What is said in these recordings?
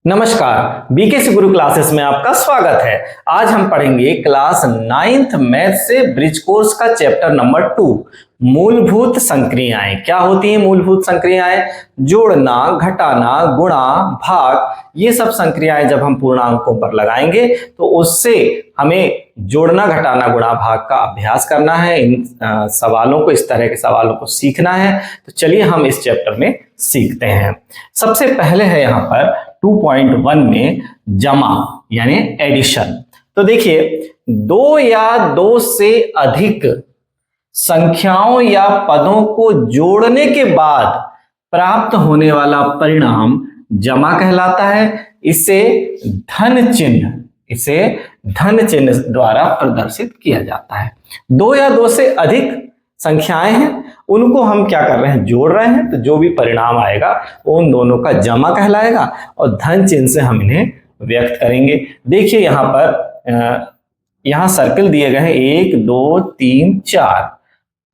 नमस्कार, बीकेसी गुरु क्लासेस में आपका स्वागत है। आज हम पढ़ेंगे क्लास 9th मैथ से ब्रिज कोर्स का चैप्टर नंबर 2 मूलभूत संक्रियाएं। क्या होती हैं मूलभूत संक्रियाएं? जोड़ना, घटाना, गुणा, भाग, ये सब संक्रियाएं जब हम पूर्णांकों पर लगाएंगे तो उससे हमें जोड़ना, घटाना, गुणा, भाग का अभ्यास करना है। इन सवालों को, इस तरह के सवालों को सीखना है। तो चलिए हम इस चैप्टर में सीखते हैं। सबसे पहले है यहाँ पर 2.1 में जमा यानी एडिशन। तो देखिए, दो या दो से अधिक संख्याओं या पदों को जोड़ने के बाद प्राप्त होने वाला परिणाम जमा कहलाता है। इसे धन चिन्ह द्वारा प्रदर्शित किया जाता है। दो या दो से अधिक संख्याएं हैं, उनको हम क्या कर रहे हैं, जोड़ रहे हैं। तो जो भी परिणाम आएगा वो उन दोनों का जमा कहलाएगा और धन चिन्ह से हम इन्हें व्यक्त करेंगे। देखिए यहाँ पर यहाँ सर्कल दिए गए हैं 1 2 3 4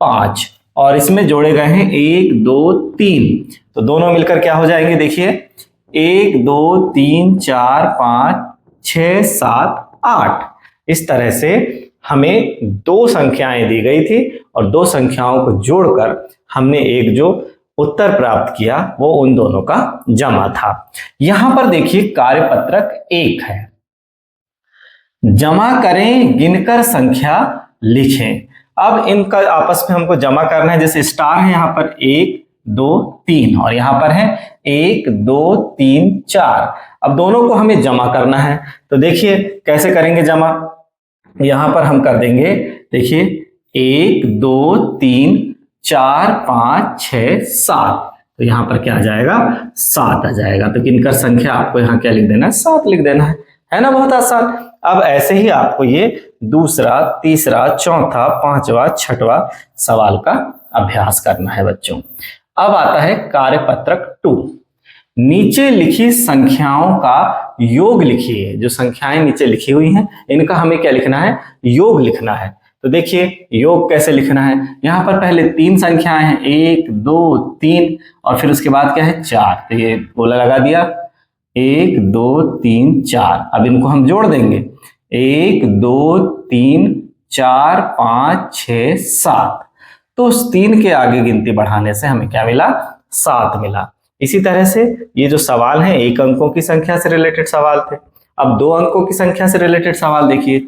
5 और इसमें जोड़े गए हैं 1 2 3। तो दोनों मिलकर क्या हो जाएंगे? देखिए 1 2 3 4 5 6 7 8। इस तरह से हमें दो संख्याएं दी गई थी और दो संख्याओं को जोड़कर हमने एक जो उत्तर प्राप्त किया वो उन दोनों का जमा था। यहां पर देखिए कार्यपत्रक 1 है। जमा करें, गिनकर संख्या लिखें। अब इनका आपस में हमको जमा करना है। जैसे स्टार है यहाँ पर 1 2 3 और यहाँ पर है 1 2 3 4। अब दोनों को हमें जमा करना है। तो देखिए कैसे करेंगे जमा। यहां पर हम कर देंगे, देखिए 1 2 3 4 5 6 7। तो यहां पर क्या आ जाएगा? 7 आ जाएगा। तो गिनकर संख्या आपको यहां क्या लिख देना है? 7 लिख देना है ना? बहुत आसान। अब ऐसे ही आपको ये दूसरा, तीसरा, चौथा, पांचवा, छठवां सवाल का अभ्यास करना है बच्चों। अब आता है कार्यपत्रक 2। नीचे लिखी संख्याओं का योग लिखिए। जो संख्याएं नीचे लिखी हुई हैं इनका हमें क्या लिखना है? योग लिखना है। तो देखिए योग कैसे लिखना है। यहाँ पर पहले 3 संख्याएं हैं, 1 2 3 और फिर उसके बाद क्या है? 4। तो ये गोला लगा दिया, 1 2 3 4। अब इनको हम जोड़ देंगे, 1 2 3 4 5 6 7। तो उस 3 के आगे गिनती बढ़ाने से हमें क्या मिला? 7 मिला। इसी तरह से ये जो सवाल है 1 अंकों की संख्या से रिलेटेड सवाल थे। अब 2 अंकों की संख्या से रिलेटेड सवाल देखिए,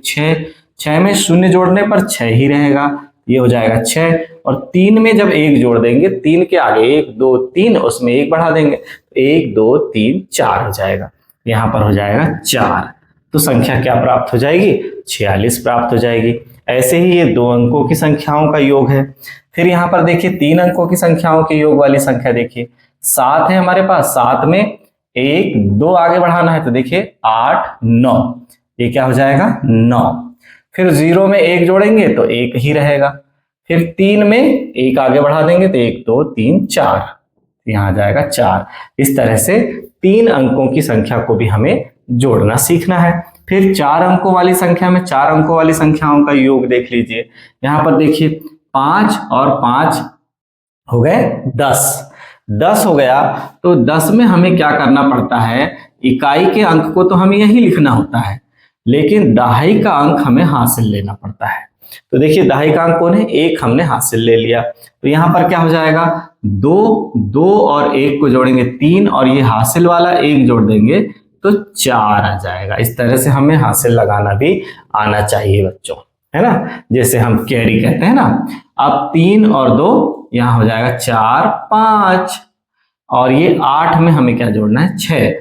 6 में शून्य जोड़ने पर 6 ही रहेगा, ये हो जाएगा 6। और 3 में जब 1 जोड़ देंगे, 3 के आगे 1 2 3 उसमें 1 बढ़ा देंगे, 1 2 3 4 हो जाएगा। यहाँ पर हो जाएगा 4। तो संख्या क्या प्राप्त हो जाएगी? 46 प्राप्त हो जाएगी। ऐसे ही ये 2 अंकों की संख्याओं का योग है। फिर यहाँ पर देखिए 3 अंकों की संख्याओं के योग वाली संख्या देखिए, 7 है हमारे पास। 7 में 1 2 आगे बढ़ाना है, तो देखिए 8 9, ये क्या हो जाएगा? 9। फिर 0 में 1 जोड़ेंगे तो 1 ही रहेगा। फिर 3 में 1 आगे बढ़ा देंगे तो 1 2 3 4, यहाँ आ जाएगा 4। इस तरह से 3 अंकों की संख्या को भी हमें जोड़ना सीखना है। फिर 4 अंकों वाली संख्या में 4 अंकों वाली संख्याओं का योग देख लीजिए। यहाँ पर देखिए 5 और 5 हो गए 10 हो गया। तो 10 में हमें क्या करना पड़ता है? इकाई के अंक को तो हमें यही लिखना होता है, लेकिन दहाई का अंक हमें हासिल लेना पड़ता है। तो देखिए दहाई का अंक कौन है? 1 हमने हासिल ले लिया। तो यहाँ पर क्या हो जाएगा? 2 और 1 को जोड़ेंगे 3 और ये हासिल वाला 1 जोड़ देंगे तो 4 आ जाएगा। इस तरह से हमें हासिल लगाना भी आना चाहिए बच्चों, है ना? जैसे हम कैरी कहते हैं ना। अब 3 और 2 यहाँ हो जाएगा 4 5 और ये 8 में हमें क्या जोड़ना है? 6।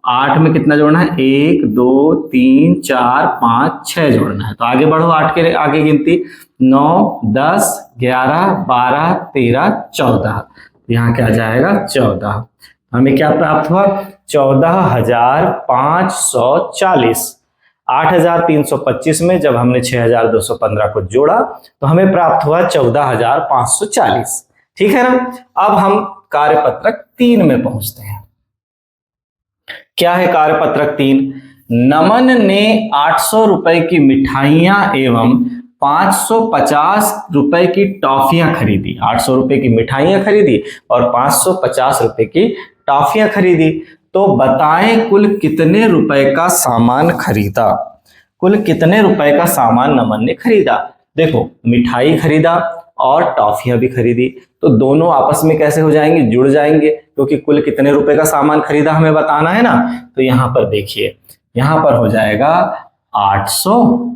8 में कितना जोड़ना है? 1 2 3 4 5 6 जोड़ना है। तो आगे बढ़ो, 8 के आगे गिनती 9 10 11 12 13 14। यहाँ क्या जाएगा? 14। हमें क्या प्राप्त हुआ? 14,540। 8,325 में जब हमने 6,215 को जोड़ा तो हमें प्राप्त हुआ 14,540। ठीक है ना? अब हम कार्यपत्रक 3 में पहुंचते हैं। क्या है कार्यपत्रक 3? नमन ने 800 रुपए की मिठाइयां एवं 550 रुपए की टॉफियां खरीदी। 800 रुपए की मिठाइयां खरीदी और 550 रुपए की टॉफियां खरीदी। तो बताएं कुल कितने रुपए का सामान खरीदा। कुल कितने रुपए का सामान नमन ने खरीदा। देखो मिठाई खरीदा और टॉफियां भी खरीदी, तो दोनों आपस में कैसे हो जाएंगे, जुड़ जाएंगे, क्योंकि कुल कितने रुपए का सामान खरीदा हमें बताना है ना। तो यहाँ पर देखिए, यहाँ पर हो जाएगा 800,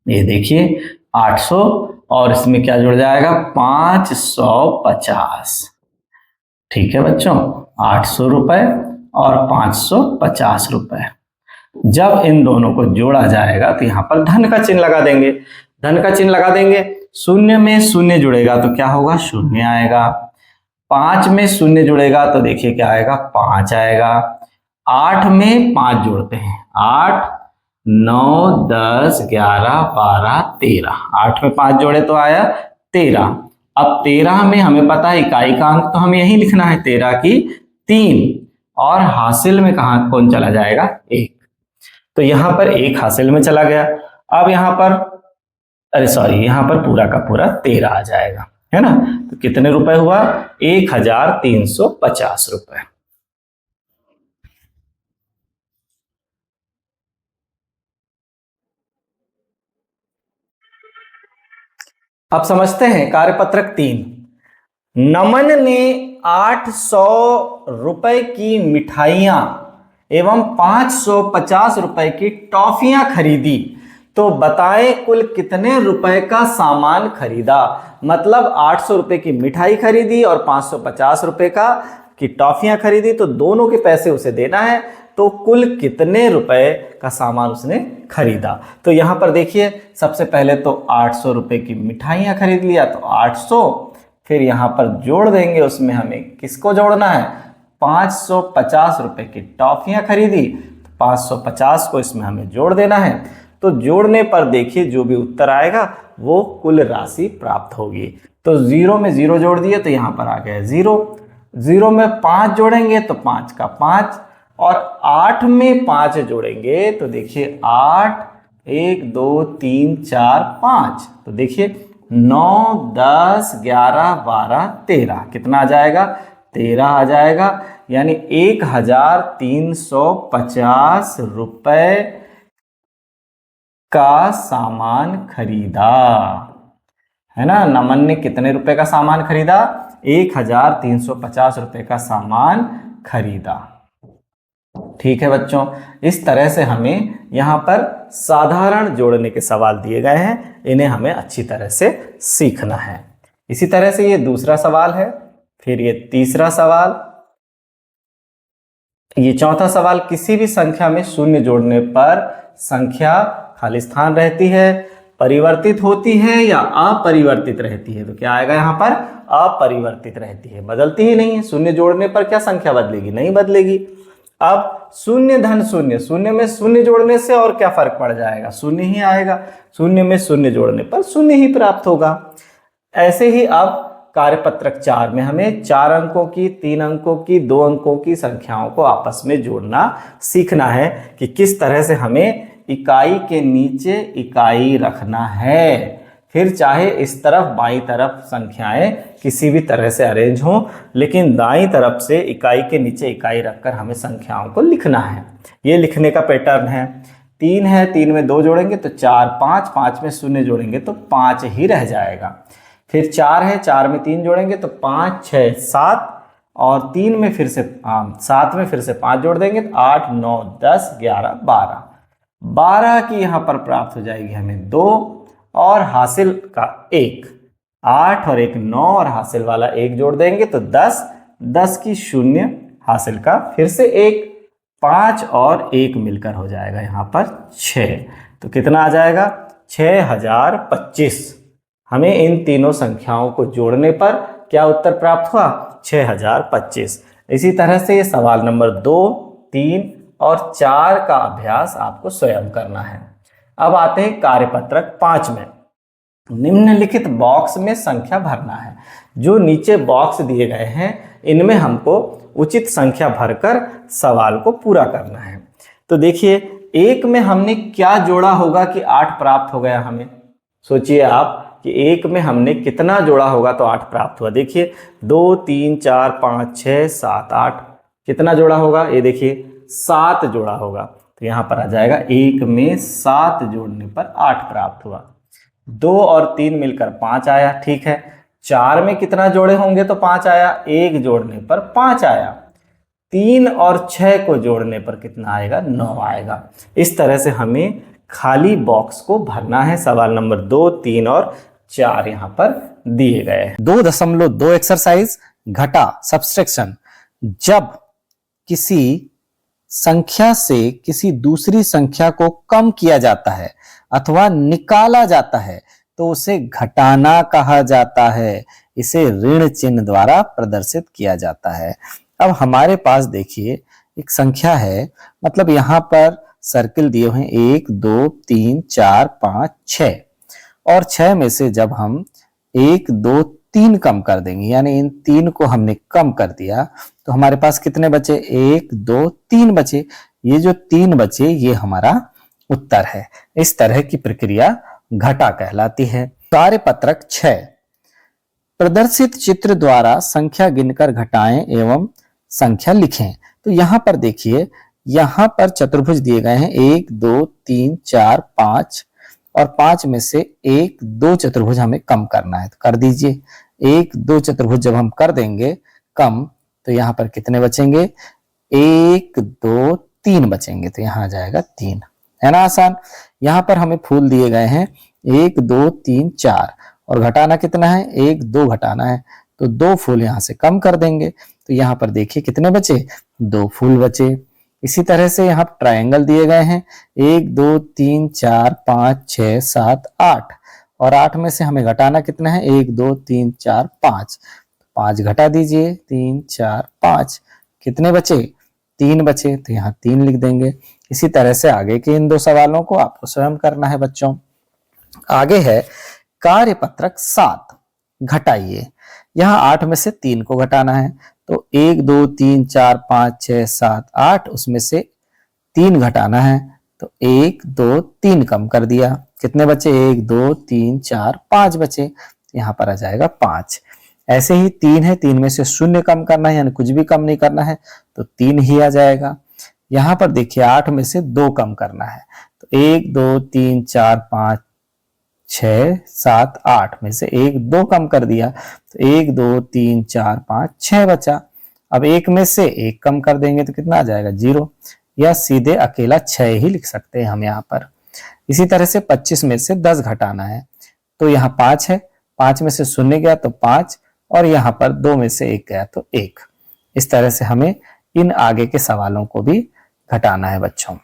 ये देखिए 800, और इसमें क्या जुड़ जाएगा 550। ठीक है बच्चों, 800 रुपए और 550 रुपए। जब इन दोनों को जोड़ा जाएगा तो यहाँ पर धन का चिन्ह लगा देंगे। धन का चिन्ह लगा देंगे, शून्य में शून्य जुड़ेगा तो क्या होगा, शून्य आएगा। 5 में शून्य जुड़ेगा तो देखिए क्या आएगा, 5 आएगा। 8 में 5 जोड़ते हैं, 8 9 10 11 12 13, 8 में 5 जोड़े तो आया 13। अब 13 में हमें पता है इकाई का अंक तो हमें यही लिखना है, 13 की 3, और हासिल में कहाँ कौन चला जाएगा, 1। तो यहाँ पर 1 हासिल में चला गया। अब यहाँ पर यहाँ पर पूरा का पूरा 13 आ जाएगा, है ना। तो कितने रुपए हुआ, 1350 रुपए। अब समझते हैं कार्यपत्रक 3। नमन ने 800 रुपए की मिठाइयां एवं 550 रुपए की टॉफियां खरीदी, तो बताएं कुल कितने रुपए का सामान खरीदा। मतलब 800 रुपए की मिठाई खरीदी और 550 रुपए की टॉफियां खरीदी, तो दोनों के पैसे उसे देना है, तो कुल कितने रुपए का सामान उसने खरीदा। तो यहां पर देखिए सबसे पहले तो 800 रुपए की मिठाइयां खरीद लिया, तो 800, फिर यहां पर जोड़ देंगे, उसमें हमें किसको जोड़ना है, 550 रुपए की टॉफियां खरीदी, तो 550 को इसमें हमें जोड़ देना है। तो जोड़ने पर देखिए जो भी उत्तर आएगा वो कुल राशि प्राप्त होगी। तो 0 में 0 जोड़ दिए तो यहाँ पर आ गया 0। 0 में 5 जोड़ेंगे तो 5 का 5, और 8 में 5 जोड़ेंगे तो देखिए 8 1 2 3 4 5, तो देखिए 9 10 11 12 13, कितना आ जाएगा, 13 आ जाएगा। यानी 1350 रुपए का सामान खरीदा, है ना। नमन ने कितने रुपए का सामान खरीदा, 1350 रुपए का सामान खरीदा। ठीक है बच्चों, इस तरह से हमें यहाँ पर साधारण जोड़ने के सवाल दिए गए हैं, इन्हें हमें अच्छी तरह से सीखना है। इसी तरह से ये दूसरा सवाल है, फिर ये तीसरा सवाल, ये चौथा सवाल। किसी भी संख्या में शून्य जोड़ने पर संख्या खाली स्थान रहती है, परिवर्तित होती है या अपरिवर्तित रहती है। तो क्या आएगा यहाँ पर, अपरिवर्तित रहती है, बदलती ही नहीं है। शून्य जोड़ने पर क्या संख्या बदलेगी, नहीं बदलेगी। अब शून्य धन शून्य, शून्य में शून्य जोड़ने से और क्या फर्क पड़ जाएगा, शून्य ही आएगा। शून्य में शून्य जोड़ने पर शून्य ही प्राप्त होगा। ऐसे ही अब कार्यपत्रक 4 में हमें 4 अंकों की, 3 अंकों की, 2 अंकों की संख्याओं को आपस में जोड़ना सीखना है कि किस तरह से हमें इकाई के नीचे इकाई रखना है। फिर चाहे इस तरफ बाईं तरफ संख्याएं किसी भी तरह से अरेंज हों, लेकिन दाईं तरफ से इकाई के नीचे इकाई रखकर हमें संख्याओं को लिखना है। ये लिखने का पैटर्न है। 3 है, 3 में 2 जोड़ेंगे तो 4 5, 5 में शून्य जोड़ेंगे तो 5 ही रह जाएगा। फिर 4 है, 4 में 3 जोड़ेंगे तो 5 6 7, और 3 में फिर से 7 में फिर से 5 जोड़ देंगे तो 8 9 10 11 12, 12 की यहाँ पर प्राप्त हो जाएगी हमें 2, और हासिल का 1, 8 और 1 9, और हासिल वाला 1 जोड़ देंगे तो 10, 10 की 0, हासिल का फिर से 1, 5 और 1 मिलकर हो जाएगा यहाँ पर 6। तो कितना आ जाएगा, 6025। हमें इन तीनों संख्याओं को जोड़ने पर क्या उत्तर प्राप्त हुआ, 6025। इसी तरह से ये सवाल नंबर 2, 3 और 4 का अभ्यास आपको स्वयं करना है। अब आते हैं कार्यपत्रक 5 में। निम्नलिखित बॉक्स में संख्या भरना है। जो नीचे बॉक्स दिए गए हैं इनमें हमको उचित संख्या भरकर सवाल को पूरा करना है। तो देखिए 1 में हमने क्या जोड़ा होगा कि 8 प्राप्त हो गया हमें। सोचिए आप कि 1 में हमने कितना जोड़ा होगा तो 8 प्राप्त हुआ। देखिए 2 3 4 5 6 7 8, कितना जोड़ा होगा, ये देखिए 7 जोड़ा होगा। तो यहाँ पर आ जाएगा 1 में 7 जोड़ने पर 8 प्राप्त हुआ। 2 और 3 मिलकर 5 आया, ठीक है। 4 में कितना जोड़े होंगे तो 5 आया, 1 जोड़ने पर 5 आया। 3 और 6 को जोड़ने पर कितना आएगा, 9 आएगा। इस तरह से हमें खाली बॉक्स को भरना है। सवाल नंबर 2, 3 और 4 यहाँ पर दिए गए हैं। 2.2 एक्सरसाइज घटा सब्सट्रैक्शन। जब किसी संख्या से किसी दूसरी संख्या को कम किया जाता है अथवा निकाला जाता है तो उसे घटाना कहा जाता है। इसे ऋण चिन्ह द्वारा प्रदर्शित किया जाता है। अब हमारे पास देखिए एक संख्या है, मतलब यहां पर सर्किल दिए हुए हैं 1 2 3 4 5 6, और 6 में से जब हम 1 2 3 कम कर देंगे, यानी इन 3 को हमने कम कर दिया, तो हमारे पास कितने बचे, 1 2 3 बचे। ये जो 3 बचे ये हमारा उत्तर है। इस तरह की प्रक्रिया घटा कहलाती है। कार्यपत्रक 6, प्रदर्शित चित्र द्वारा संख्या गिनकर घटाएं एवं संख्या लिखें। तो यहां पर देखिए, यहां पर चतुर्भुज दिए गए हैं 1 2 3 4 5, और 5 में से 1 2 चतुर्भुज हमें कम करना है, तो कर दीजिए। 1 2 चतुर्भुज जब हम कर देंगे कम, तो यहाँ पर कितने बचेंगे, 1 2 3 बचेंगे, तो यहाँ आ जाएगा 3, है ना आसान। यहाँ पर हमें फूल दिए गए हैं 1 2 3 4, और घटाना कितना है, 1 2 घटाना है, तो 2 फूल यहाँ से कम कर देंगे। तो यहाँ पर देखिए कितने बचे, 2 फूल बचे। इसी तरह से यहाँ ट्रायंगल दिए गए हैं 1 2 3 4 5 6 7 8, और 8 में से हमें घटाना कितना है, 1 2 3 4 5, 5 घटा दीजिए, 3 4 5, कितने बचे, 3 बचे, तो यहाँ 3 लिख देंगे। इसी तरह से आगे के इन 2 सवालों को आपको स्वयं करना है बच्चों। आगे है कार्यपत्रक 7, घटाइए। यहाँ 8 में से 3 को घटाना है, तो 1 2 3 4 5 6 7 8, उसमें से 3 घटाना है, तो 1 2 3 कम कर दिया, कितने बचे, 1 2 3 4 5 बचे, यहाँ पर आ जाएगा 5। ऐसे ही 3 है, 3 में से 0 कम करना है, यानी कुछ भी कम नहीं करना है, तो 3 ही आ जाएगा। यहाँ पर देखिए 8 में से 2 कम करना है, तो 1 2 3 4 5 6 7 8 में से 1 2 कम कर दिया, तो 1 2 3 4 5 6 बचा। अब 1 में से 1 कम कर देंगे तो कितना आ जाएगा, 0, या सीधे अकेला 6 ही लिख सकते हैं हम यहाँ पर। इसी तरह से 25 में से 10 घटाना है, तो यहाँ 5 है, 5 में से 0 गया तो 5, और यहाँ पर 2 में से 1 गया तो 1। इस तरह से हमें इन आगे के सवालों को भी घटाना है बच्चों।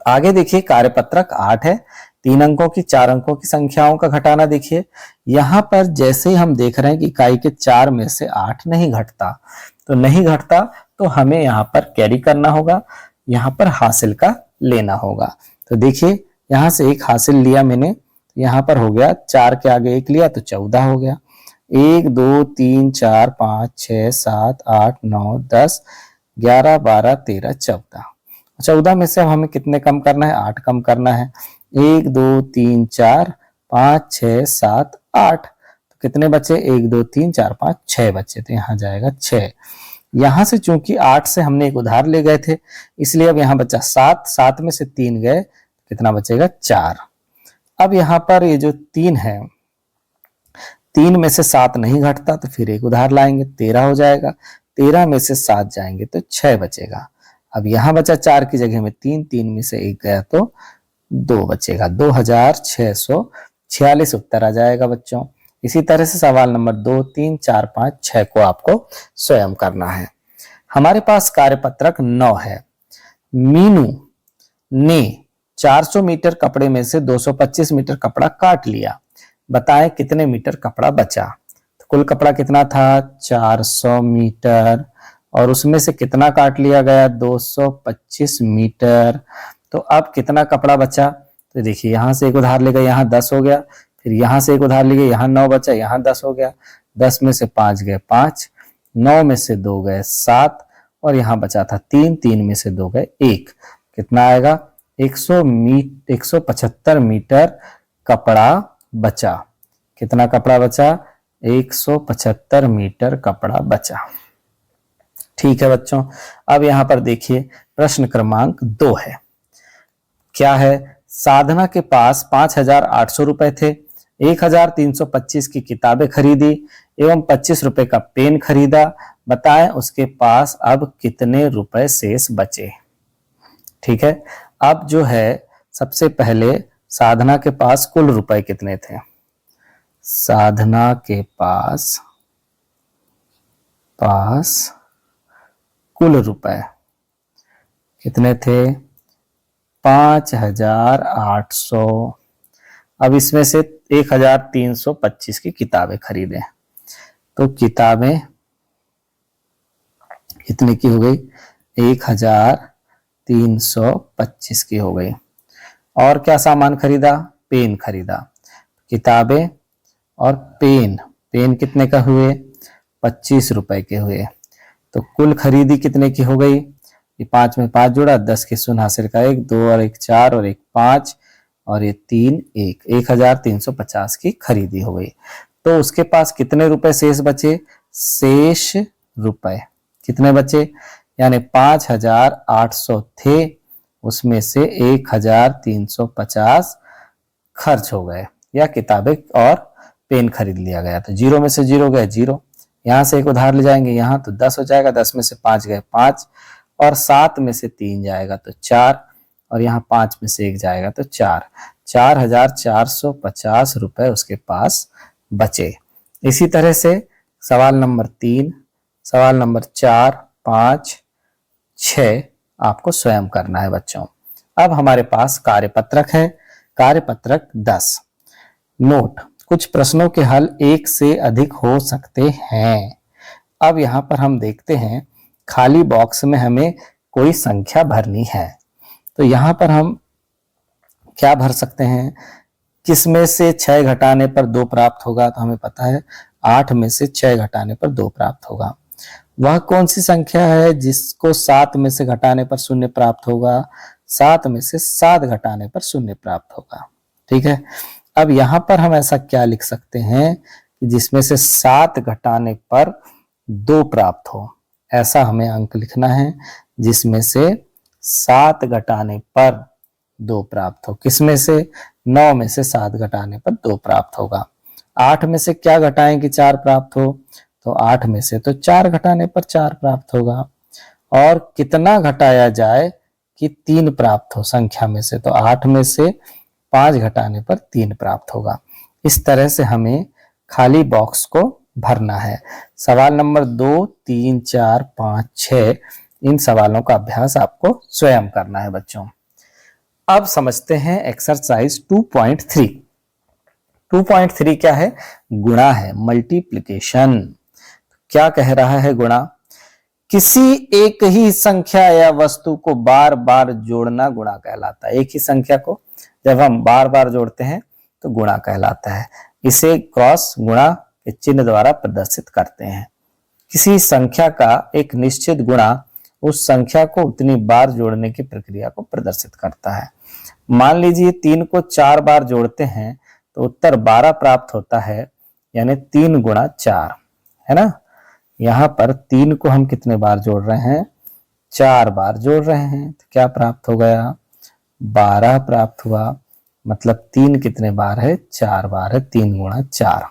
आगे देखिए कार्यपत्रक 8 है, 3 अंकों की 4 अंकों की संख्याओं का घटाना। देखिए यहाँ पर जैसे ही हम देख रहे हैं कि इकाई के 4 में से 8 नहीं घटता, तो नहीं घटता तो हमें यहाँ पर कैरी करना होगा, यहाँ पर हासिल का लेना होगा। तो देखिए यहाँ से 1 हासिल लिया मैंने, यहाँ पर हो गया 4 के आगे 1 लिया तो 14 हो गया। 1 2 3 4 5 6 7 8 9 10 11 12 13 14, 14 में से अब हमें कितने कम करना है, 8 कम करना है। 1 2 3 4 5 6 7 8, तो कितने बचे, 1 2 3 4 5 6 बचे, तो यहाँ जाएगा 6। यहाँ से चूंकि 8 से हमने एक उधार ले गए थे, इसलिए अब यहाँ बचा 7, 7 में से 3 गए, कितना बचेगा, 4। अब यहाँ पर ये जो 3 है, 3 में से 7 नहीं घटता, तो फिर एक उधार लाएंगे, 13 हो जाएगा। 13 में से 7 जाएंगे तो 6 बचेगा। अब यहाँ बचा 4 की जगह में 3, 3 में से 1 गया तो 2 बचेगा, 2646 उत्तर आ जाएगा बच्चों। इसी तरह से सवाल नंबर 2 3 4 5 6 को आपको स्वयं करना है। हमारे पास कार्यपत्रक 9 है। मीनू ने 400 मीटर कपड़े में से 225 मीटर कपड़ा काट लिया, बताएं कितने मीटर कपड़ा बचा। तो कुल कपड़ा कितना था, 400 मीटर, और उसमें से कितना काट लिया गया, 225 मीटर। तो अब कितना कपड़ा बचा, तो देखिए यहाँ से एक उधार ले गए, यहाँ 10 हो गया, फिर यहाँ से एक उधार ले गए, यहाँ 9 बचा, यहाँ 10 हो गया। 10 में से 5 गए 5, 9 में से 2 गए 7, और यहाँ बचा था 3, 3 में से 2 गए 1, कितना आएगा, 175 मीटर कपड़ा बचा। कितना कपड़ा बचा, 175 मीटर कपड़ा बचा। ठीक है बच्चों, अब यहाँ पर देखिए प्रश्न क्रमांक 2 है। क्या है? साधना के पास 5,800 रुपए थे, 1,325 की किताबें खरीदी एवं 25 रुपए का पेन खरीदा। बताएं उसके पास अब कितने रुपए शेष बचे। ठीक है, अब जो है सबसे पहले साधना के पास कुल रुपए कितने थे। साधना के पास कुल रुपए कितने थे? 5,800। अब इसमें से 1,325 की किताबें खरीदें, तो किताबें कितने की हो गई? 1,325 की हो गई। और क्या सामान खरीदा? पेन खरीदा। किताबें और पेन कितने का हुए? 25 रुपए के हुए। तो कुल खरीदी कितने की हो गई? ये 5 में 5 जोड़ा, 10 के शून्य हासिल का 1, 2 और 1 4 और 1 5 और ये 3 1, 1,350 की खरीदी हो गई। तो उसके पास कितने रुपए शेष बचे? शेष रुपए कितने बचे? यानी 5,800 थे, उसमें से 1,350 खर्च हो गए या किताबें और पेन खरीद लिया गया। तो 0 में से 0 गए 0, यहां से एक उधार ले जाएंगे यहाँ तो 10 हो जाएगा, 10 में से 5 गए 5 और 7 में से 3 जाएगा तो 4 और यहाँ 5 में से 1 जाएगा तो 4। 4,450 रुपए उसके पास बचे। इसी तरह से सवाल नंबर 3, सवाल नंबर 4, 5, 6 आपको स्वयं करना है बच्चों। अब हमारे पास कार्यपत्रक है, कार्यपत्रक 10। नोट, कुछ प्रश्नों के हल एक से अधिक हो सकते हैं। अब यहाँ पर हम देखते हैं खाली बॉक्स में हमें कोई संख्या भरनी है, तो यहाँ पर हम क्या भर सकते हैं? किसमें से 6 घटाने पर 2 प्राप्त होगा? तो हमें पता है 8 में से 6 घटाने पर 2 प्राप्त होगा। वह कौन सी संख्या है जिसको 7 में से घटाने पर 0 प्राप्त होगा? 7 में से 7 घटाने पर 0 प्राप्त होगा। ठीक है, अब यहां पर हम ऐसा क्या लिख सकते हैं कि जिसमें से 7 घटाने पर 2 प्राप्त हो। ऐसा हमें अंक लिखना है जिसमें से 7 घटाने पर 2 प्राप्त हो। किसमें से? 9 में से 7 घटाने पर 2 प्राप्त होगा। 8 में से क्या घटाएं कि 4 प्राप्त हो? तो 8 में से तो 4 घटाने पर 4 प्राप्त होगा। और कितना घटाया जाए कि 3 प्राप्त हो संख्या में से? तो 8 में से 5 घटाने पर 3 प्राप्त होगा। इस तरह से हमें खाली बॉक्स को भरना है। सवाल नंबर 2, 3, 4, 5, 6 इन सवालों का अभ्यास आपको स्वयं करना है बच्चों। अब समझते हैं एक्सरसाइज 2.3। 2.3 क्या है? गुणा है, मल्टीप्लिकेशन। क्या कह रहा है गुणा? किसी एक ही संख्या या वस्तु को बार बार जोड़ना गुणा कहलाता है। एक ही संख्या को जब हम बार बार जोड़ते हैं तो गुणा कहलाता है। इसे क्रॉस गुणा के चिन्ह द्वारा प्रदर्शित करते हैं। किसी संख्या का एक निश्चित गुणा उस संख्या को उतनी बार जोड़ने की प्रक्रिया को प्रदर्शित करता है। मान लीजिए 3 को 4 बार जोड़ते हैं तो उत्तर 12 प्राप्त होता है, यानी 3 गुणा 4 है ना। यहाँ पर 3 को हम कितने बार जोड़ रहे हैं? 4 बार जोड़ रहे हैं, तो क्या प्राप्त हो गया? 12 प्राप्त हुआ। मतलब 3 कितने बार है? 4 बार है। 3 गुणा 4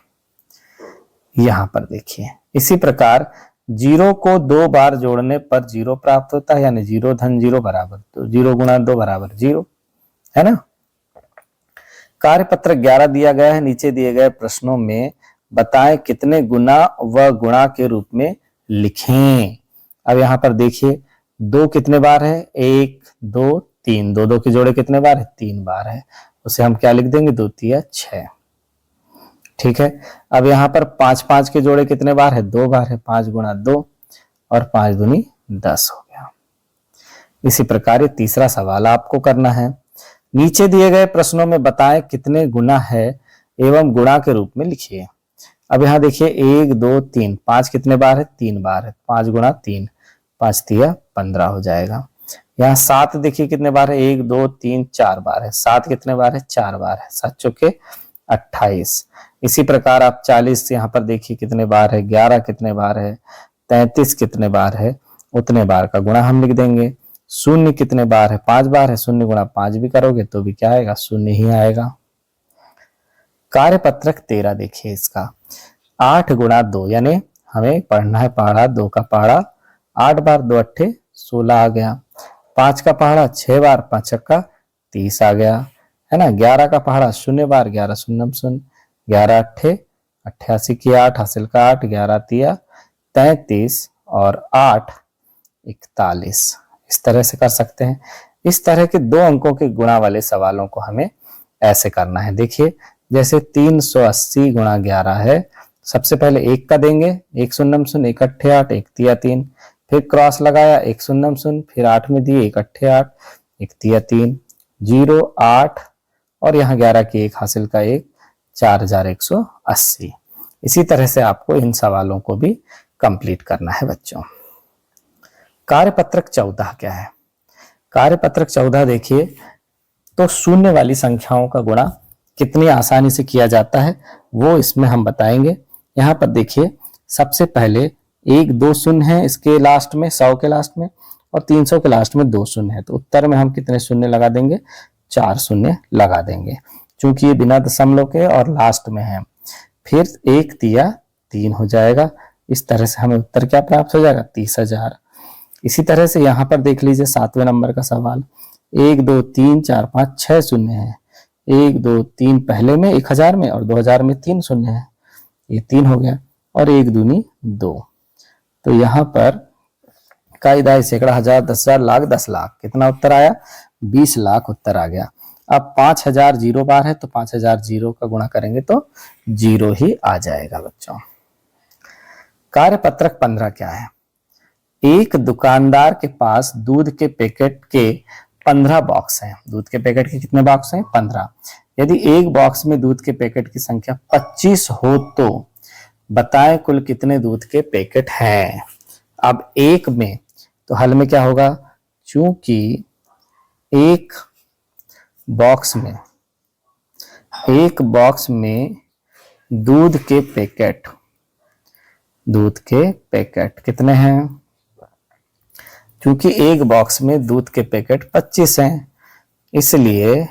यहाँ पर देखिए। इसी प्रकार 0 को 2 बार जोड़ने पर 0 प्राप्त होता है, यानी 0 धन 0 बराबर, तो 0 गुणा 2 बराबर 0 है ना। कार्यपत्र 11 दिया गया है। नीचे दिए गए प्रश्नों में बताएं कितने गुना व गुणा के रूप में लिखें। अब यहाँ पर देखिए 2 कितने बार है? 1, 2, 3। 2 2 के जोड़े कितने बार है? 3 बार है। उसे हम क्या लिख देंगे? 2 3 6। ठीक है, अब यहाँ पर 5 5 के जोड़े कितने बार है? 2 बार है। 5 गुणा 2 और 5 दूनी 10 हो गया। इसी प्रकार ये तीसरा सवाल आपको करना है। नीचे दिए गए प्रश्नों में बताएं कितने गुना है एवं गुणा के रूप में लिखिए। अब यहाँ देखिए 1 2 3, 5 कितने बार है? 3 बार है। 5 गुणा 3, 5 3 15 हो जाएगा। यहाँ 7 देखिए कितने बार है? 1 2 3 4 बार है। 7 कितने बार है? 4 बार है। 7 चौके 28। इसी प्रकार आप 40 यहाँ पर देखिए कितने बार है? 11 कितने बार है? 33 कितने बार है? उतने बार का गुणा हम लिख देंगे। शून्य कितने बार है? 5 बार है। शून्य गुणा 5 भी करोगे तो भी क्या आएगा? शून्य ही आएगा। कार्यपत्रक 13 देखिए इसका 8 गुणा 2, यानी हमें पढ़ना है पहाड़ा 2 का पहाड़ा 8 बार 2 अट्ठे 16 आ गया। 5 का पहाड़ा 6 बार 5 छक्का 30 आ गया, है ना। 11 का पहाड़ा 0 बार 11 शून्य शून्य 11 अट्ठे 88 की 8 हासिल का 8 11 तिया 33 और 8 41। इस तरह से कर सकते हैं। इस तरह के 2 अंकों के गुणा वाले सवालों को हमें ऐसे करना है। देखिए जैसे 380 गुणा 11 है, सबसे पहले 1 का देंगे 1 शून्य शून्य 1 अट्ठे 8 1 तिया 3, फिर क्रॉस लगाया 1 शून्य शून्य, फिर 8 में दिए 1 अट्ठे 8 1 तिया 3 0 8 और यहाँ 11 की 1 हासिल का 1 4180। इसी तरह से आपको इन सवालों को भी कंप्लीट करना है बच्चों। कार्यपत्रक 14 क्या है? कार्यपत्रक 14 देखिए तो शून्य वाली संख्याओं का गुणा कितनी आसानी से किया जाता है वो इसमें हम बताएंगे। यहाँ पर देखिए सबसे पहले 1 2 शून्य है इसके लास्ट में, 100 के लास्ट में, और 300 के लास्ट में 2 शून्य है, तो उत्तर में हम कितने शून्य लगा देंगे? 4 शून्य लगा देंगे, क्योंकि ये बिना दशमलव के और लास्ट में है। फिर 1 तिया 3 हो जाएगा। इस तरह से हमें उत्तर क्या प्राप्त हो जाएगा? 30,000। इसी तरह से यहाँ पर देख लीजिए 7वें नंबर का सवाल 1 2 3 4 5 6 शून्य है। 1 2 3 पहले में 1000 में और 2000 में 3 शून्य है, ये 3 हो गया, और 1 दूनी 2। तो यहाँ पर कायदा सैकड़ा हजार 10,000 लाख 10 लाख कितना उत्तर आया? 20 लाख उत्तर आ गया। अब 5000 0 बार है तो 5000 0 का गुणा करेंगे तो 0 ही आ जाएगा बच्चों। कार्यपत्रक 15 क्या है? एक दुकानदार के पास दूध के पैकेट के 15 बॉक्स हैं। दूध के पैकेट के कितने बॉक्स हैं? 15। यदि एक बॉक्स में दूध के पैकेट की संख्या 25 हो तो बताएं कुल कितने दूध के पैकेट हैं। अब एक में तो हल में क्या होगा? चूंकि एक बॉक्स में दूध के पैकेट कितने हैं? क्योंकि एक बॉक्स में दूध के पैकेट 25 हैं, इसलिए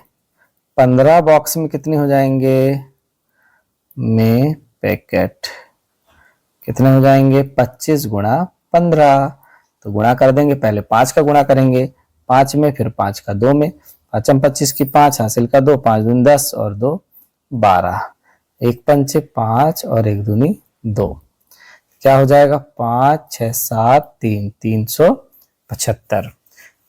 15 बॉक्स में कितने हो जाएंगे? में पैकेट कितने हो जाएंगे? 25 गुणा 15। तो गुणा कर देंगे, पहले 5 का गुणा करेंगे 5 में, फिर 5 का 2 में, 5 25 की 5 हासिल का 2 5 दूनी 10 और 2 12 1 पंचे 5 और 1 दूनी 2, क्या हो जाएगा? 5 6 7 3 375।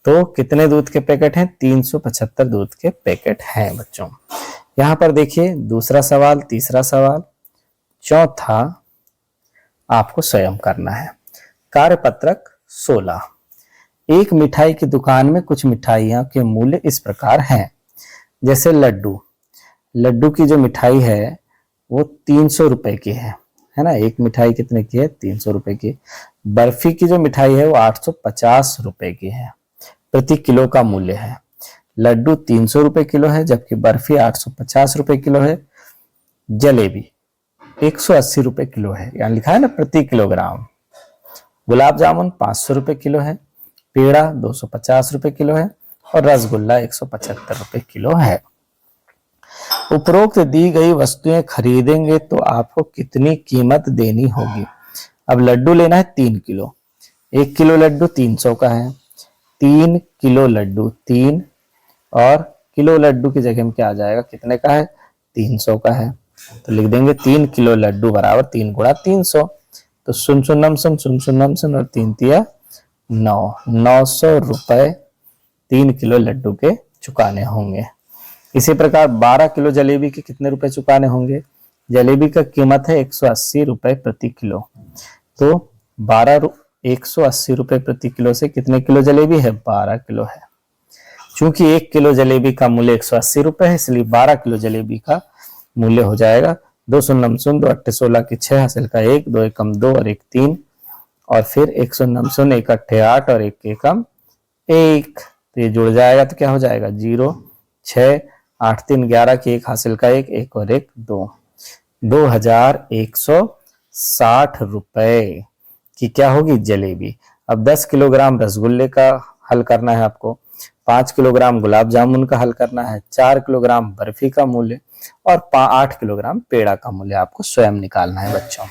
तो कितने दूध के पैकेट हैं? 375 दूध के पैकेट हैं बच्चों। यहाँ पर देखिए दूसरा सवाल, तीसरा सवाल, चौथा आपको स्वयं करना है। कार्यपत्रक 16 एक मिठाई की दुकान में कुछ मिठाइयों के मूल्य इस प्रकार हैं। जैसे लड्डू की जो मिठाई है वो 300 रुपए की है ना। एक मिठाई कितने की है? 300 रुपए की। बर्फी की जो मिठाई है वो 850 रुपए की है, प्रति किलो का मूल्य है। लड्डू 300 रुपए किलो है जबकि बर्फी 850 रुपए किलो है। जलेबी 180 रुपए किलो है, यहाँ लिखा है ना प्रति किलोग्राम। गुलाब जामुन 500 रुपए किलो है, पेड़ा 250 रुपए किलो है और रसगुल्ला 175 रुपए किलो है। उपरोक्त दी गई वस्तुएं खरीदेंगे तो आपको कितनी कीमत देनी होगी? अब लड्डू लेना है 3 किलो, 1 किलो लड्डू 300 का है, 3 किलो लड्डू 3 और किलो लड्डू की जगह में क्या आ जाएगा? कितने का है? 300 का है। तो लिख देंगे 3 किलो लड्डू बराबर 3 गुणा 300। तो सुन और 3 तिया 900 रुपए 3 किलो लड्डू के चुकाने होंगे। इसी प्रकार 12 किलो जलेबी के कितने रुपए चुकाने होंगे? जलेबी का कीमत है 180 रुपए प्रति किलो। तो 180 रुपए प्रति किलो से कितने किलो जलेबी है? 12 किलो है। चूंकि 1 किलो जलेबी का मूल्य 180 रुपए है, इसलिए 12 किलो जलेबी का मूल्य हो जाएगा 2 शून्य 2 8 16 की 6 हासिल का 1 2 एकम 2 और 1 3 और फिर 1 शून्य 1 8 8 और 1 एकम 1। तो ये जुड़ जाएगा तो क्या हो जाएगा? 0 6 8 3 11 की 1 हासिल का 1 1 और 1 2 2160 रुपए की क्या होगी? जलेबी। अब 10 किलोग्राम रसगुल्ले का हल करना है आपको, 5 किलोग्राम गुलाब जामुन का हल करना है, 4 किलोग्राम बर्फी का मूल्य और 8 किलोग्राम पेड़ा का मूल्य आपको स्वयं निकालना है बच्चों।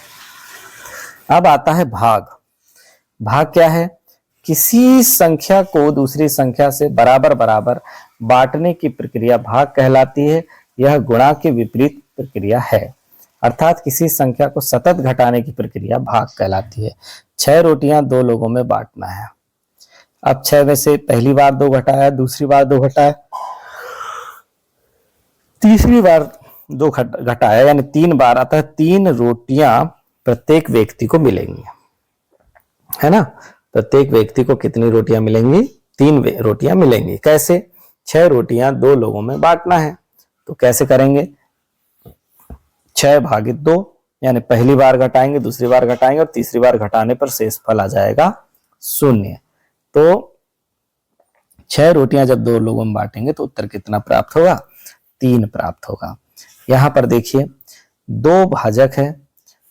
अब आता है भाग। भाग क्या है? किसी संख्या को दूसरी संख्या से बराबर बराबर बांटने की प्रक्रिया भाग कहलाती है। यह गुणा के विपरीत प्रक्रिया है, अर्थात किसी संख्या को सतत घटाने की प्रक्रिया भाग कहलाती है। 6 रोटियां 2 लोगों में बांटना है। अब 6 में से पहली बार 2 घटाया, दूसरी बार 2 घटाया, तीसरी बार 2 घटाया, यानी 3 बार, अतः 3 रोटियां प्रत्येक व्यक्ति को मिलेंगी, है ना। प्रत्येक व्यक्ति को कितनी रोटियां मिलेंगी? 3 रोटियां मिलेंगी। कैसे? 6 रोटियां 2 लोगों में बांटना है, तो कैसे करेंगे? 6 भागित 2, यानी पहली बार घटाएंगे, दूसरी बार घटाएंगे और तीसरी बार घटाने पर शेषफल आ जाएगा 0। तो 6 रोटियां जब 2 लोगों में बांटेंगे तो उत्तर कितना प्राप्त होगा? 3 प्राप्त होगा। यहां पर देखिए 2 भाजक है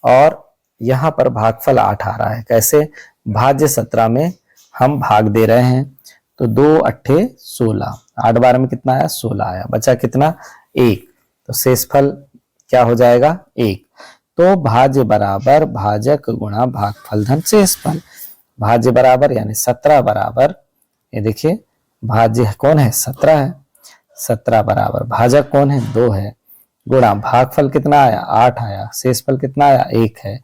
और यहां पर भागफल 8 आ रहा है। कैसे? भाज्य 17 में हम भाग दे रहे हैं, तो 2 अट्ठे 16, 8 बार में कितना आया? 16 आया। बचा कितना? 1। तो शेषफल क्या हो जाएगा? 1। तो भाज्य बराबर भाजक गुणा भागफल धन शेषफल। भाज्य बराबर यानी 17 बराबर, ये देखिए भाज्य कौन है? 17 है। 17 बराबर भाजक कौन है? 2 है, गुणा भागफल कितना आया? 8 आया। शेषफल कितना आया? 1 है।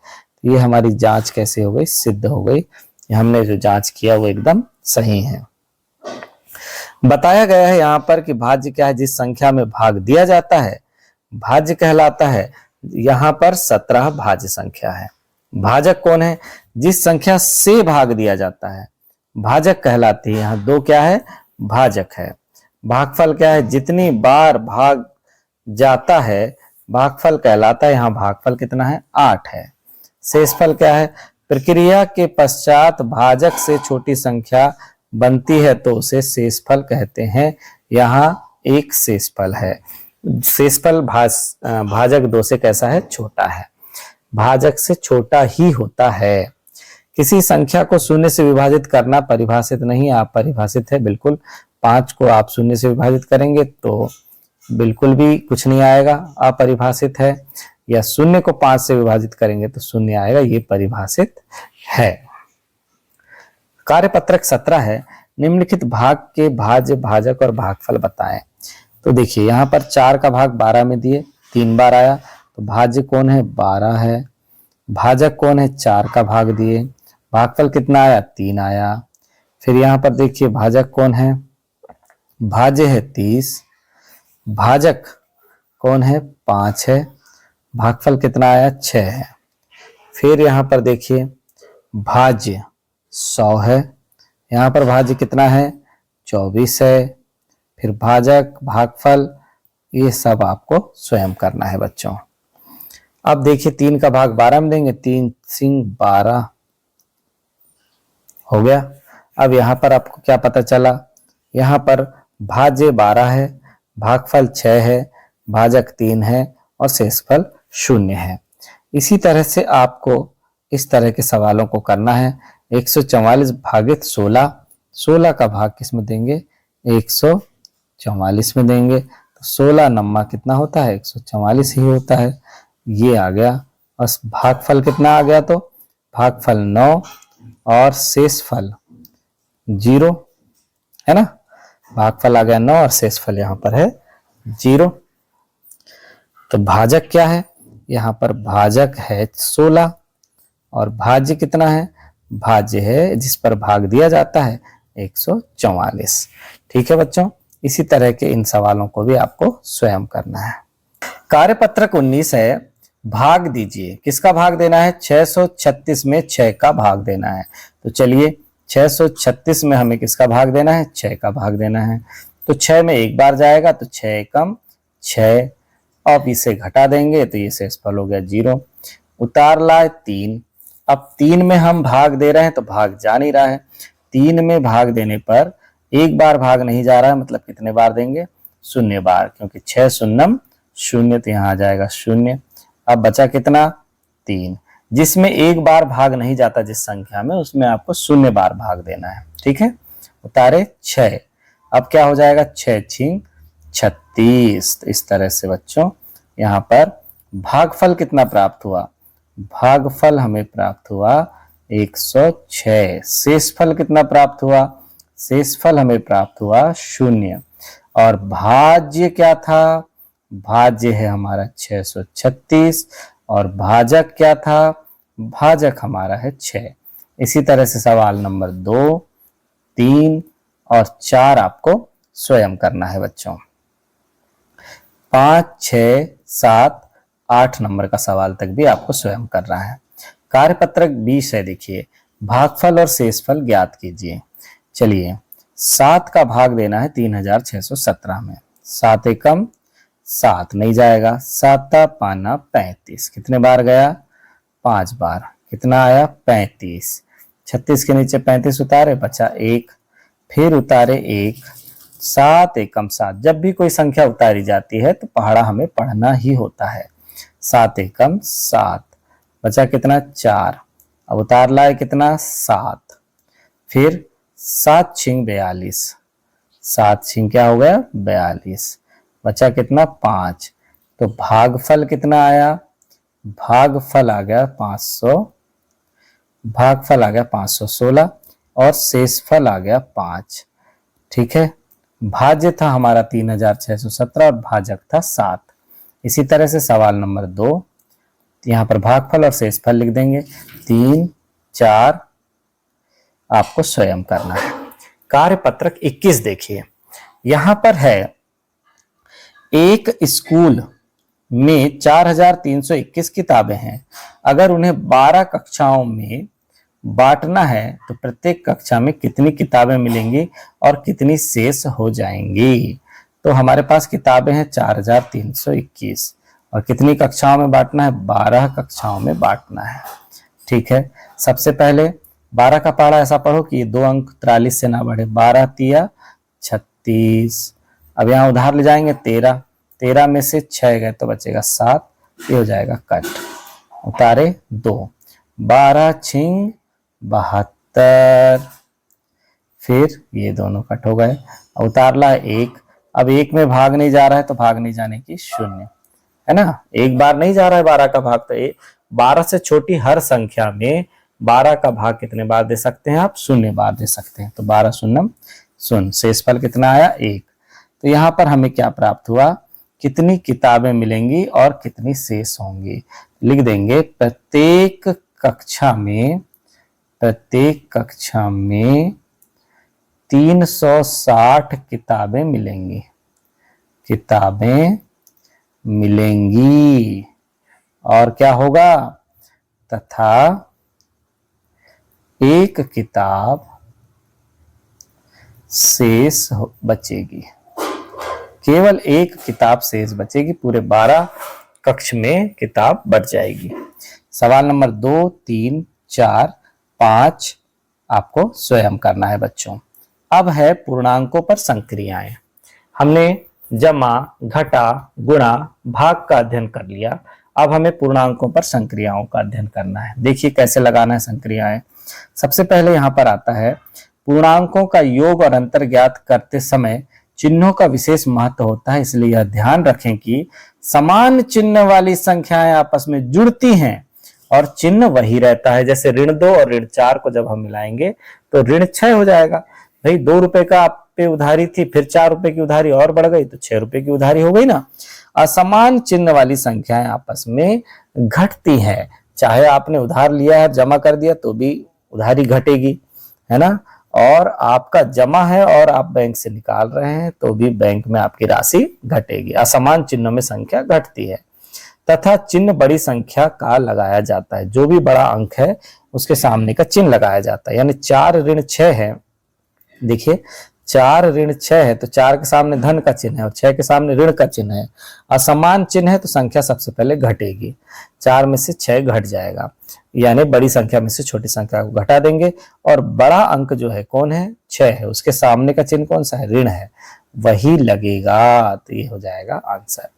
ये हमारी जांच कैसे हो गई? सिद्ध हो गई। हमने जो जांच किया वो एकदम सही है। बताया गया है यहाँ पर कि भाज्य क्या है? जिस संख्या में भाग दिया जाता है भाज्य कहलाता है। यहाँ पर 17 भाज्य संख्या है। भाजक कौन है? जिस संख्या से भाग दिया जाता है भाजक कहलाती है। यहाँ 2 क्या है? भाजक है। भागफल क्या है? जितनी बार भाग जाता है भागफल कहलाता है। यहाँ भागफल कितना है? 8 है। शेषफल क्या है? प्रक्रिया के पश्चात भाजक से छोटी संख्या बनती है तो उसे शेषफल कहते हैं। यहाँ एक शेषफल है। शेषफल भाजक 2 से कैसा है? छोटा है। भाजक से छोटा ही होता है। किसी संख्या को 0 से विभाजित करना परिभाषित नहीं, आप परिभाषित है बिल्कुल। 5 को आप 0 से विभाजित करेंगे तो बिल्कुल भी कुछ नहीं आएगा, अपरिभाषित है। या 0 को 5 से विभाजित करेंगे तो 0 आएगा, ये परिभाषित है। कार्यपत्रक 17 है। निम्नलिखित भाग के भाज्य भाजक और भागफल बताएं। तो देखिए यहाँ पर 4 का भाग 12 में दिए, 3 बार आया, तो भाज्य कौन है? 12 है। भाजक कौन है? 4 का भाग दिए, भागफल कितना आया? 3 आया। फिर यहाँ पर देखिए भाजक कौन है? भाज्य है 30, भाजक कौन है? 5 है, भागफल कितना आया? 6 है। फिर यहाँ पर देखिए भाज्य 100 है, यहाँ पर भाज्य कितना है? 24 है। फिर भाजक भागफल ये सब आपको स्वयं करना है बच्चों। अब देखिए 3 का भाग 12 में देंगे, 3 सिंह 12 हो गया। अब यहाँ पर आपको क्या पता चला? यहाँ पर भाज्य 12 है, भागफल 6 है, भाजक 3 है और शेषफल 0 है। इसी तरह से आपको इस तरह के सवालों को करना है। 144 भागित 16, 16 का भाग किस में देंगे? 144 में देंगे, तो 16 नम्मा कितना होता है? 144 ही होता है। ये आ गया। और भागफल कितना आ गया? तो भागफल 9 और शेषफल 0 है ना। भागफल आ गया 9 और शेषफल यहाँ पर है 0। तो भाजक क्या है? यहाँ पर भाजक है 16 और भाज्य कितना है? भाज्य है जिस पर भाग दिया जाता है 144। ठीक है बच्चों, इसी तरह के इन सवालों को भी आपको स्वयं करना है। कार्यपत्रक 19 है। भाग दीजिए। किसका भाग देना है? 636 में 6 का भाग देना है। तो चलिए 636 में हमें किसका भाग देना है? 6 का भाग देना है। तो 6 में एक बार जाएगा तो 6 एकम 6। अब इसे घटा देंगे तो ये शेषफल हो गया 0। उतार लाए 3। अब 3 में हम भाग दे रहे हैं तो भाग जा नहीं रहा है। 3 में भाग देने पर एक बार भाग नहीं जा रहा है, मतलब कितने बार देंगे? 0 बार, क्योंकि 6 शून्यम 0, तो यहाँ आ जाएगा 0। अब बचा कितना? 3। जिसमें एक बार भाग नहीं जाता जिस संख्या में, उसमें आपको 0 बार भाग देना है। ठीक है, उतारे 6। अब क्या हो जाएगा, 6 छिंग 36। तो इस तरह से बच्चों यहाँ पर भागफल कितना प्राप्त हुआ, भागफल हमें प्राप्त हुआ 106। शेषफल कितना प्राप्त हुआ, शेषफल हमें प्राप्त हुआ 0। और भाज्य क्या था, भाज्य है हमारा 636। और भाजक क्या था, भाजक हमारा है 6। इसी तरह से सवाल नंबर 2, 3 और 4 आपको स्वयं करना है बच्चों। 5, 6, 7, 8 नंबर का सवाल तक भी आपको स्वयं करना है। कार्यपत्रक 20 है, देखिए भागफल और शेषफल ज्ञात कीजिए। चलिए 7 का भाग देना है 3617 में। 7 एकम 7 नहीं जाएगा, 7 पाना 35, कितने बार गया, 5 बार, कितना आया 35। 36 के नीचे 35 उतारे, बचा 1, फिर उतारे 1, 7 एकम 7। जब भी कोई संख्या उतारी जाती है तो पहाड़ा हमें पढ़ना ही होता है। 7 एकम 7, बचा कितना 4। अब उतार लाए कितना 7, फिर 7 छिंग 42, 7 छिंग क्या हो गया 42, बचा कितना 5। तो भागफल कितना आया, भागफल आ गया 500, भागफल आ गया 516 और शेषफल आ गया 5। ठीक है, भाज्य था हमारा 3617 और भाजक था 7। इसी तरह से सवाल नंबर 2, यहाँ पर भागफल और शेषफल लिख देंगे। 3, 4 आपको स्वयं करना है। कार्यपत्रक 21 देखिए, यहां पर है एक स्कूल में 4321 किताबें हैं। अगर उन्हें 12 कक्षाओं में बांटना है तो प्रत्येक कक्षा में कितनी किताबें मिलेंगी और कितनी शेष हो जाएंगी। तो हमारे पास किताबें हैं 4321 और कितनी कक्षाओं में बांटना है, 12 कक्षाओं में बांटना है। ठीक है, सबसे पहले 12 का पहाड़ा ऐसा पढ़ो कि 2 अंक 43 से ना बढ़े। 12 तिया 36। अब यहाँ उधार ले जाएंगे 13, 13 में से 6 गए तो बचेगा 7, ये हो जाएगा कट। उतारे 2, 12 छिंग 72, फिर ये दोनों कट हो गए। उतार ला 1, अब 1 में भाग नहीं जा रहा है तो भाग नहीं जाने की 0 है ना, एक बार नहीं जा रहा है 12 का भाग, तो 12 से छोटी हर संख्या में 12 का भाग कितने बार दे सकते हैं आप, 0 बार दे सकते हैं। तो 12 शून्यम 0, शेषफल कितना आया 1। तो यहाँ पर हमें क्या प्राप्त हुआ, कितनी किताबें मिलेंगी और कितनी शेष होंगी। लिख देंगे प्रत्येक कक्षा में 360 किताबें मिलेंगी, किताबें मिलेंगी। और क्या होगा, तथा एक किताब शेष बचेगी, केवल एक किताब शेष बचेगी, पूरे 12 कक्ष में किताब बच जाएगी। सवाल नंबर 2, 3, 4, 5 आपको स्वयं करना है बच्चों। अब है पूर्णांकों पर संक्रियाएं। हमने जमा, घटा, गुणा, भाग का अध्ययन कर लिया। अब हमें पूर्णांकों पर संक्रियाओं का अध्ययन करना है। देखिए कैसे लगाना है संक्रियाएं। सबसे पहले यहां पर आता है पूर्णांकों का योग और अंतर ज्ञात करते समय चिन्हों का विशेष महत्व होता है, इसलिए यह ध्यान रखें कि समान चिन्ह वाली संख्याएं आपस में जुड़ती हैं और चिन्ह वही रहता है। जैसे ऋण 2 और ऋण 4 को जब हम मिलाएंगे तो ऋण 6 हो जाएगा। भाई 2 रुपए का आप पे उधारी थी, फिर 4 रुपए की उधारी और बढ़ गई तो 6 रुपए की उधारी हो गई ना। असमान चिन्ह वाली संख्याएं आपस में घटती है, चाहे आपने उधार लिया है जमा कर दिया तो भी उधारी घटेगी, है ना। और आपका जमा है और आप बैंक से निकाल रहे हैं तो भी बैंक में आपकी राशि घटेगी। असमान चिन्हों में संख्या घटती है। तथा चिन्ह बड़ी संख्या का लगाया जाता है, जो भी बड़ा अंक है उसके सामने का चिन्ह लगाया जाता है। यानी 4 ऋण 6 है, देखिए 4 ऋण 6 है तो 4 के सामने धन का चिन्ह है और 6 के सामने ऋण का चिन्ह है। असमान चिन्ह है तो संख्या सबसे पहले घटेगी, 4 में से 6 घट जाएगा, यानी बड़ी संख्या में से छोटी संख्या को घटा देंगे। और बड़ा अंक जो है कौन है, 6 है, उसके सामने का चिन्ह कौन सा है, ऋण है, वही लगेगा। तो ये हो जाएगा आंसर।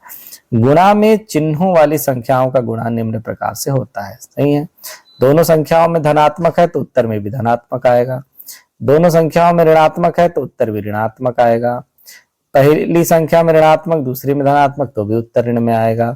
गुणा में चिन्हों वाली संख्याओं का गुणा निम्न प्रकार से होता है। सही है, दोनों संख्याओं में धनात्मक है तो उत्तर में भी धनात्मक आएगा, दोनों संख्याओं में ऋणात्मक है तो उत्तर भी ऋणात्मक आएगा, पहली संख्या में ऋणात्मक दूसरी में धनात्मक तो भी उत्तर ऋण में आएगा,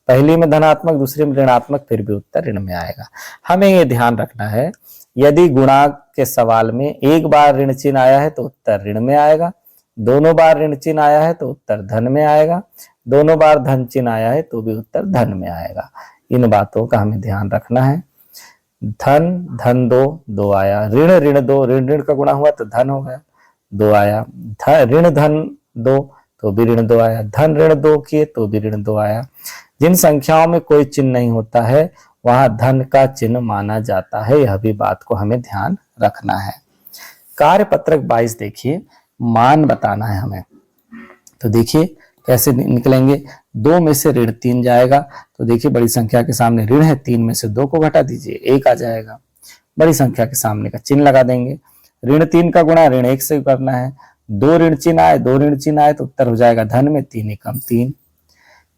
पहली में धनात्मक दूसरी में ऋणात्मक फिर भी उत्तर ऋण में आएगा। हमें ये ध्यान रखना है, यदि गुणा के सवाल में एक बार ऋण चिन्ह आया है तो उत्तर ऋण में आएगा, दोनों बार ऋण चिन्ह आया है तो उत्तर धन में आएगा, दोनों बार धन चिन्ह आया है तो भी उत्तर धन में आएगा। इन बातों का हमें ध्यान रखना है। धन धन दो, दो आया, ऋण ऋण दो, ऋण ऋण का गुणा हुआ तो धन हो गया, दो आया, ऋण धन दो तो भी ऋण दो आया, धन ऋण दो किए तो भी ऋण दो आया। जिन संख्याओं में कोई चिन्ह नहीं होता है वहां धन का चिन्ह माना जाता है, यह भी बात को हमें ध्यान रखना है। कार्यपत्रक 22 देखिए, मान बताना है हमें, तो देखिए कैसे निकलेंगे। 2 में से ऋण 3 जाएगा, तो देखिए बड़ी संख्या के सामने ऋण है, 3 में से 2 को घटा दीजिए, 1 आ जाएगा, बड़ी संख्या के सामने का चिन्ह लगा देंगे। ऋण 3 का गुणा ऋण 1 से करना है, 2 ऋण चिन्ह आए, 2 ऋण चिन्ह आए तो उत्तर हो जाएगा धन में, 3 एकम 3।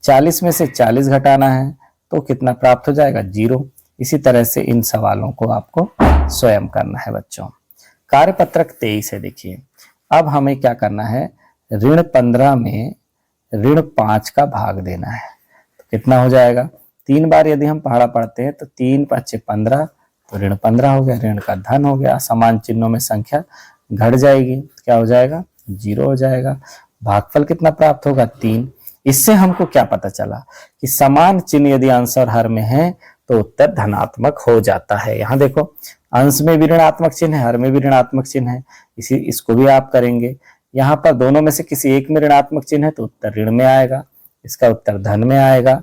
40 में से 40 घटाना है तो कितना प्राप्त हो जाएगा, 0। इसी तरह से इन सवालों को आपको स्वयं करना है बच्चों। कार्यपत्रक 23 है, देखिए अब हमें क्या करना है, ऋण 15 में ऋण 5 का भाग देना है, तो कितना हो जाएगा, 3 बार यदि हम पहाड़ा पढ़ते हैं तो 3 5 15, तो ऋण 15 हो गया, ऋण का धन हो गया, समान चिन्हों में संख्या घट जाएगी, क्या हो जाएगा, 0 हो जाएगा। भागफल कितना प्राप्त होगा, 3। इससे हमको क्या पता चला कि समान चिन्ह यदि अंश और हर में है तो उत्तर धनात्मक हो जाता है। यहाँ देखो अंश में भी ऋणात्मक चिन्ह है, हर में भी ऋणात्मक चिन्ह है, इसको भी आप करेंगे। यहाँ पर दोनों में से किसी एक में ऋणात्मक चिन्ह है तो उत्तर ऋण में आएगा, इसका उत्तर धन में आएगा,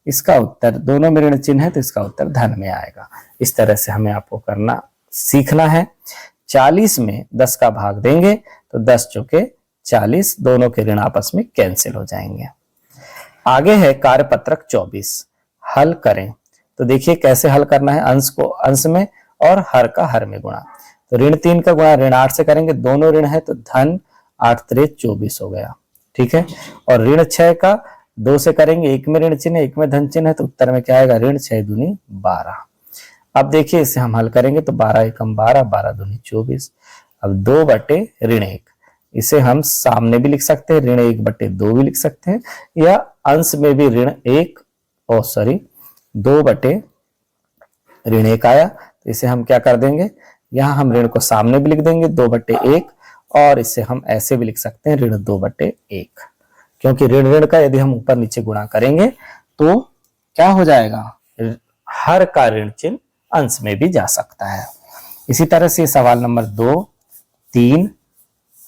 इसका उत्तर दोनों में ऋण चिन्ह है तो इसका उत्तर धन में आएगा। इस तरह से हमें आपको करना सीखना है। 40 में 10 का भाग देंगे तो 10 चौके 40, दोनों के ऋण आपस में कैंसिल हो जाएंगे। आगे है कार्यपत्रक 24, हल करें। तो देखिए कैसे हल करना है, अंश को अंश में और हर का हर में गुणा। तो ऋण 3 का गुणा ऋण 8 से करेंगे, दोनों ऋण है तो धन 8 3 24 हो गया, ठीक है। और ऋण 6 का 2 से करेंगे, एक में ऋण चिन्ह है एक में धन चिन्ह है तो उत्तर में क्या आएगा, ऋण 6 दूनी 12। अब देखिए इसे हम हल करेंगे तो 12 एकम 12, 12 दूनी 24। अब 2 बटे ऋण 1, इसे हम सामने भी लिख सकते हैं, ऋण 1 बटे 2 भी लिख सकते हैं, या अंश में भी ऋण 2 बटे ऋण 1 आया तो इसे हम क्या कर देंगे, यहाँ हम ऋण को सामने भी लिख देंगे 2 बटे 1, और इसे हम ऐसे भी लिख सकते हैं ऋण 2 बटे 1, क्योंकि ऋण ऋण का यदि हम ऊपर नीचे गुणा करेंगे तो क्या हो जाएगा, हर का ऋण चिन्ह अंश में भी जा सकता है। इसी तरह से सवाल नंबर 2, 3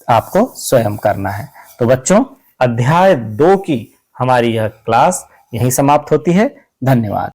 आपको स्वयं करना है। तो बच्चों अध्याय 2 की हमारी यह क्लास यहीं समाप्त होती है। धन्यवाद।